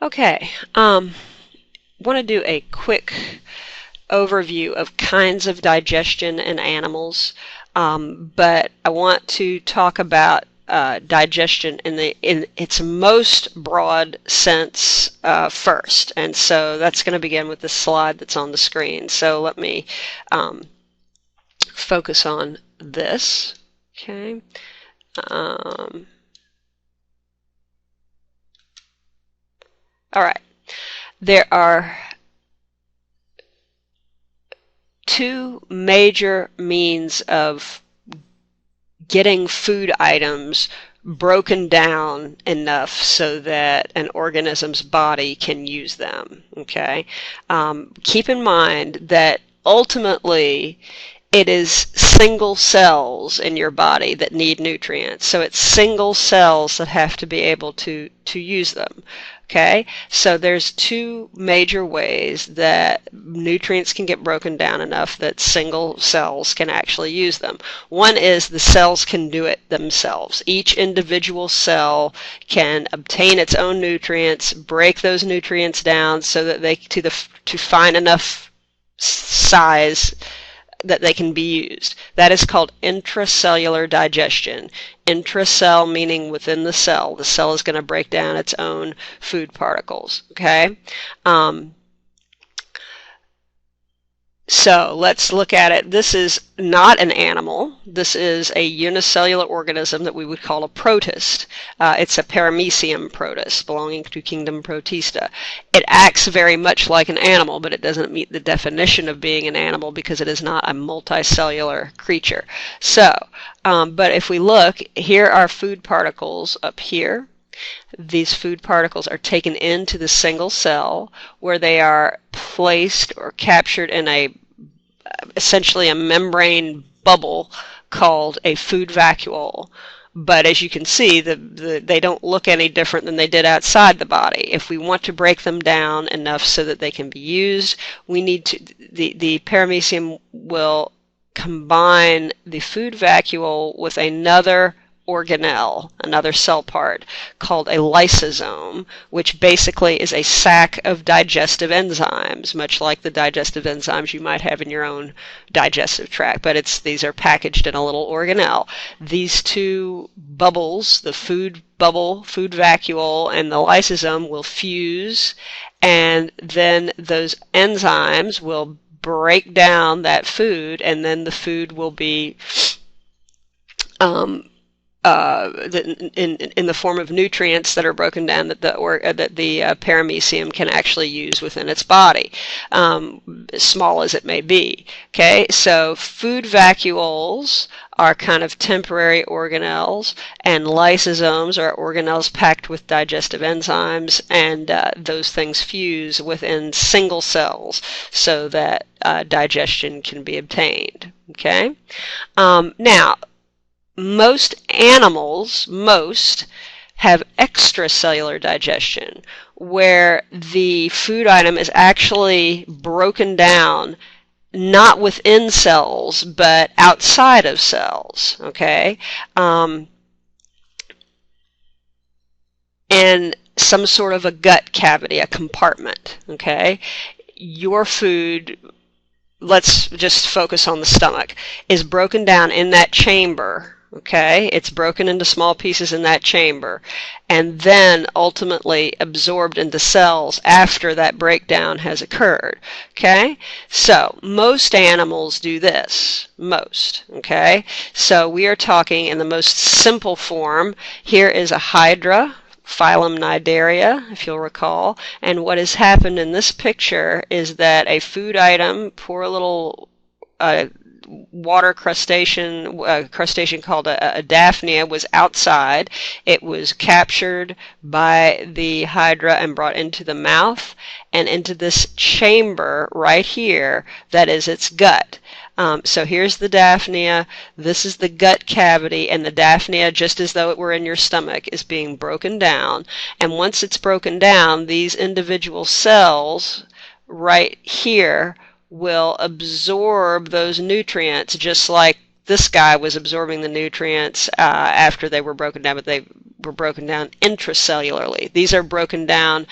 Okay, want to do a quick overview of kinds of digestion in animals, but I want to talk about digestion in its most broad sense first, and so that's going to begin with the slide that's on the screen. So let me focus on this. Okay. All right. There are two major means of getting food items broken down enough so that an organism's body can use them. Okay? Keep in mind that ultimately it is single cells in your body that need nutrients. So it's single cells that have to be able to use them. Okay, so there's two major ways that nutrients can get broken down enough that single cells can actually use them. One is the cells can do it themselves. Each individual cell can obtain its own nutrients, break those nutrients down so that they to find enough size that they can be used. That is called intracellular digestion. Intracell meaning within the cell. The cell is going to break down its own food particles. Okay? So let's look at it. This is not an animal. This is a unicellular organism that we would call a protist. It's a paramecium protist belonging to kingdom Protista. It acts very much like an animal, but it doesn't meet the definition of being an animal because it is not a multicellular creature. So, but if we look, here are food particles up here. These food particles are taken into the single cell where they are placed or captured in essentially a membrane bubble called a food vacuole. But as you can see, they don't look any different than they did outside the body. If we want to break them down enough so that they can be used, we need to, the paramecium will combine the food vacuole with another organelle, another cell part, called a lysosome, which basically is a sac of digestive enzymes, much like the digestive enzymes you might have in your own digestive tract, but these are packaged in a little organelle. These two bubbles, the food bubble, food vacuole, and the lysosome will fuse, and then those enzymes will break down that food, and then the food will be in the form of nutrients that are broken down that the paramecium can actually use within its body, as small as it may be. Okay, so food vacuoles are kind of temporary organelles, and lysosomes are organelles packed with digestive enzymes, and those things fuse within single cells so that digestion can be obtained. Okay, now, most animals, have extracellular digestion, where the food item is actually broken down not within cells, but outside of cells, okay? In some sort of a gut cavity, a compartment, okay? Your food, let's just focus on the stomach, is broken down in that chamber. Okay, it's broken into small pieces in that chamber and then ultimately absorbed into cells after that breakdown has occurred. Okay, so most animals do this. Most. Okay, so we are talking in the most simple form. Here is a hydra, phylum Cnidaria, if you'll recall, and what has happened in this picture is that a food item, poor little water crustacean called a Daphnia, was outside. It was captured by the hydra and brought into the mouth and into this chamber right here that is its gut. So here's the Daphnia, this is the gut cavity, and the Daphnia, just as though it were in your stomach, is being broken down. And once it's broken down, these individual cells right here will absorb those nutrients just like this guy was absorbing the nutrients after they were broken down, but they were broken down intracellularly. These are broken down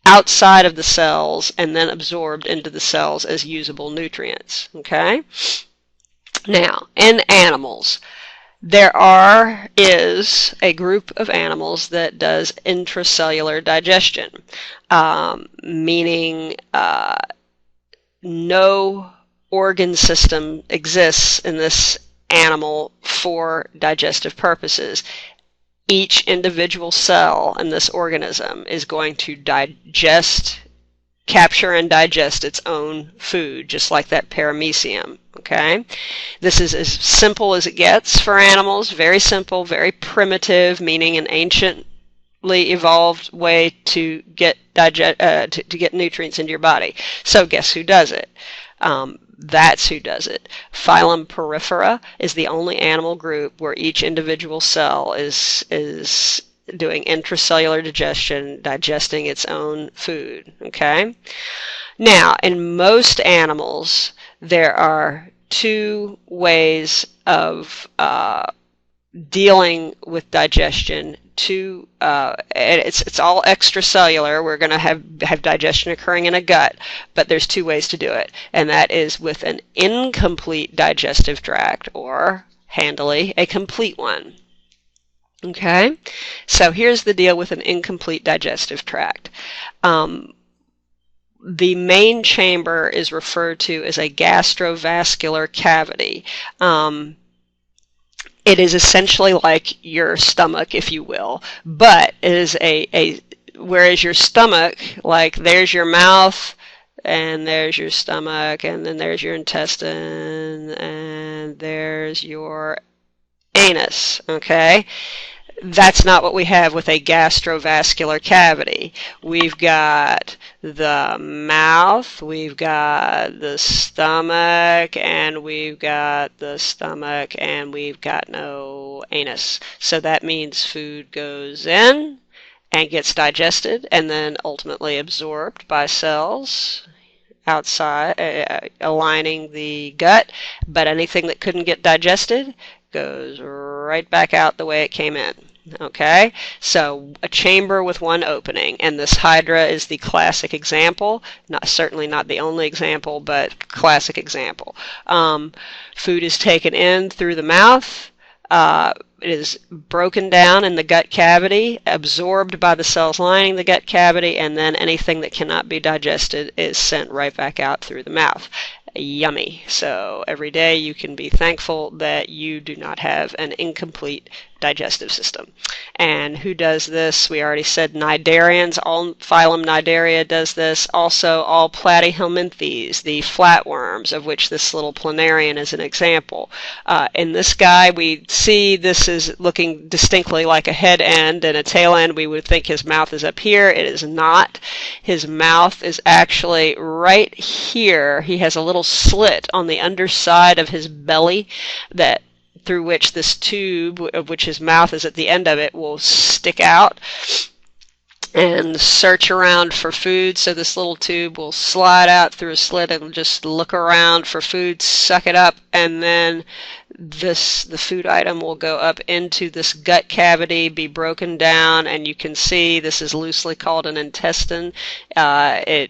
outside of the cells and then absorbed into the cells as usable nutrients. Okay? Now, in animals, is a group of animals that does intracellular digestion, meaning no organ system exists in this animal for digestive purposes. Each individual cell in this organism is going to capture and digest its own food, just like that paramecium. Okay? This is as simple as it gets for animals, very simple, very primitive, meaning an anciently evolved way to get to get nutrients into your body. So guess who does it? That's who does it. Phylum Porifera is the only animal group where each individual cell is doing intracellular digestion, digesting its own food. Okay? Now, in most animals, there are two ways of dealing with digestion. It's all extracellular. We're going to have digestion occurring in a gut, but there's two ways to do it, and that is with an incomplete digestive tract, or handily, a complete one. Okay? So here's the deal with an incomplete digestive tract. The main chamber is referred to as a gastrovascular cavity. It is essentially like your stomach, if you will, but it is whereas your stomach, like there's your mouth, and there's your stomach, and then there's your intestine, and there's your anus, okay? That's not what we have with a gastrovascular cavity. We've got the mouth, we've got the stomach, and we've got the stomach, and we've got no anus. So that means food goes in and gets digested and then ultimately absorbed by cells outside, aligning the gut, but anything that couldn't get digested goes right back out the way it came in. Okay, so a chamber with one opening, and this hydra is the classic example. Certainly not the only example, but classic example. Food is taken in through the mouth. It is broken down in the gut cavity, absorbed by the cells lining the gut cavity, and then anything that cannot be digested is sent right back out through the mouth. Yummy. So every day you can be thankful that you do not have an incomplete digestive system. And who does this? We already said cnidarians. All phylum Cnidaria does this. Also all platyhelminthes, the flatworms, of which this little planarian is an example. In this guy, we see this is looking distinctly like a head end and a tail end. We would think his mouth is up here. It is not. His mouth is actually right here. He has a little slit on the underside of his belly that through which this tube, of which his mouth is at the end of it, will stick out and search around for food. So this little tube will slide out through a slit and just look around for food, suck it up, and then the food item will go up into this gut cavity, be broken down, and you can see this is loosely called an intestine. The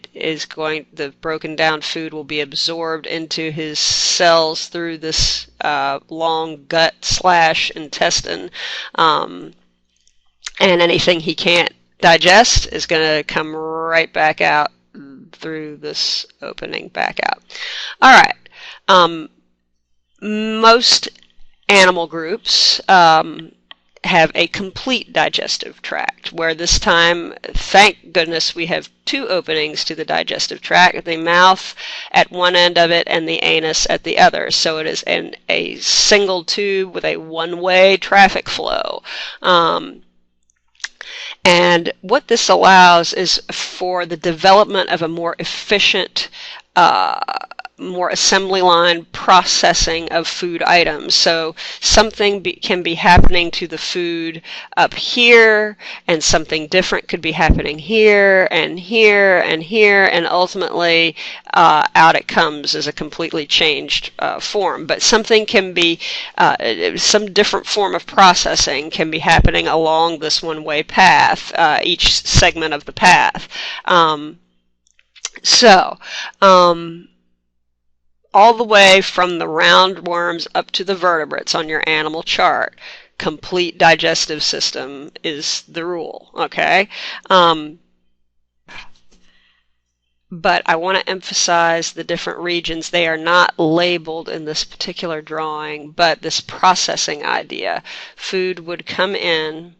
broken down food will be absorbed into his cells through this long gut/intestine, and anything he can't digest is going to come right back out through this opening back out. All right. Most animal groups have a complete digestive tract, where this time, thank goodness, we have two openings to the digestive tract, the mouth at one end of it and the anus at the other. So it is a single tube with a one-way traffic flow. And what this allows is for the development of a more efficient more assembly line processing of food items. So something can be happening to the food up here, and something different could be happening here and here and here, and ultimately out it comes as a completely changed form. But something can be, some different form of processing can be happening along this one-way path, each segment of the path. All the way from the roundworms up to the vertebrates on your animal chart, complete digestive system is the rule, okay? But I want to emphasize the different regions. They are not labeled in this particular drawing, but this processing idea. Food would come in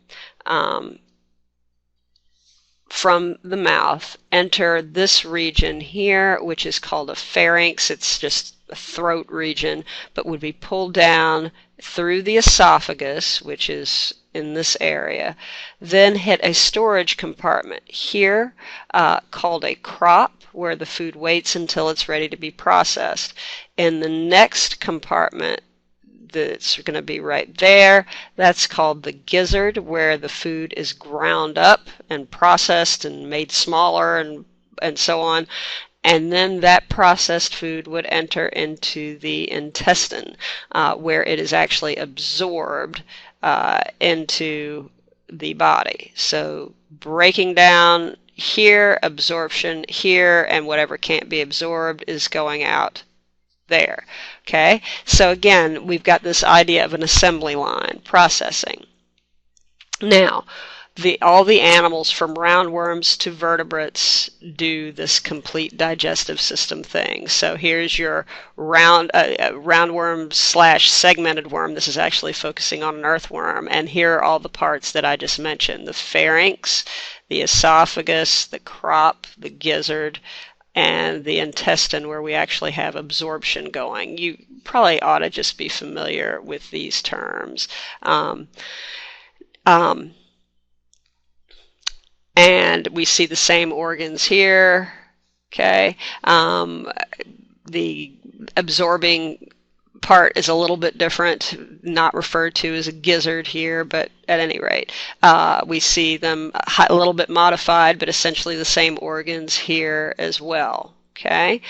from the mouth, enter this region here, which is called a pharynx. It's just a throat region, but would be pulled down through the esophagus, which is in this area, then hit a storage compartment here called a crop, where the food waits until it's ready to be processed. In the next compartment, that's going to be right there, that's called the gizzard, where the food is ground up and processed and made smaller and so on. And then that processed food would enter into the intestine, where it is actually absorbed into the body. So breaking down here, absorption here, and whatever can't be absorbed is going out there. Okay, so again, we've got this idea of an assembly line, processing. Now, all the animals from roundworms to vertebrates do this complete digestive system thing. So here's your roundworm / segmented worm. This is actually focusing on an earthworm. And here are all the parts that I just mentioned: the pharynx, the esophagus, the crop, the gizzard, and the intestine, where we actually have absorption going. You probably ought to just be familiar with these terms. And we see the same organs here, okay? The absorbing part is a little bit different, not referred to as a gizzard here, but at any rate, we see them a little bit modified, but essentially the same organs here as well, okay?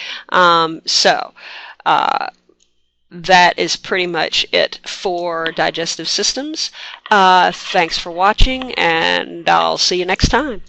That is pretty much it for digestive systems. Thanks for watching, and I'll see you next time.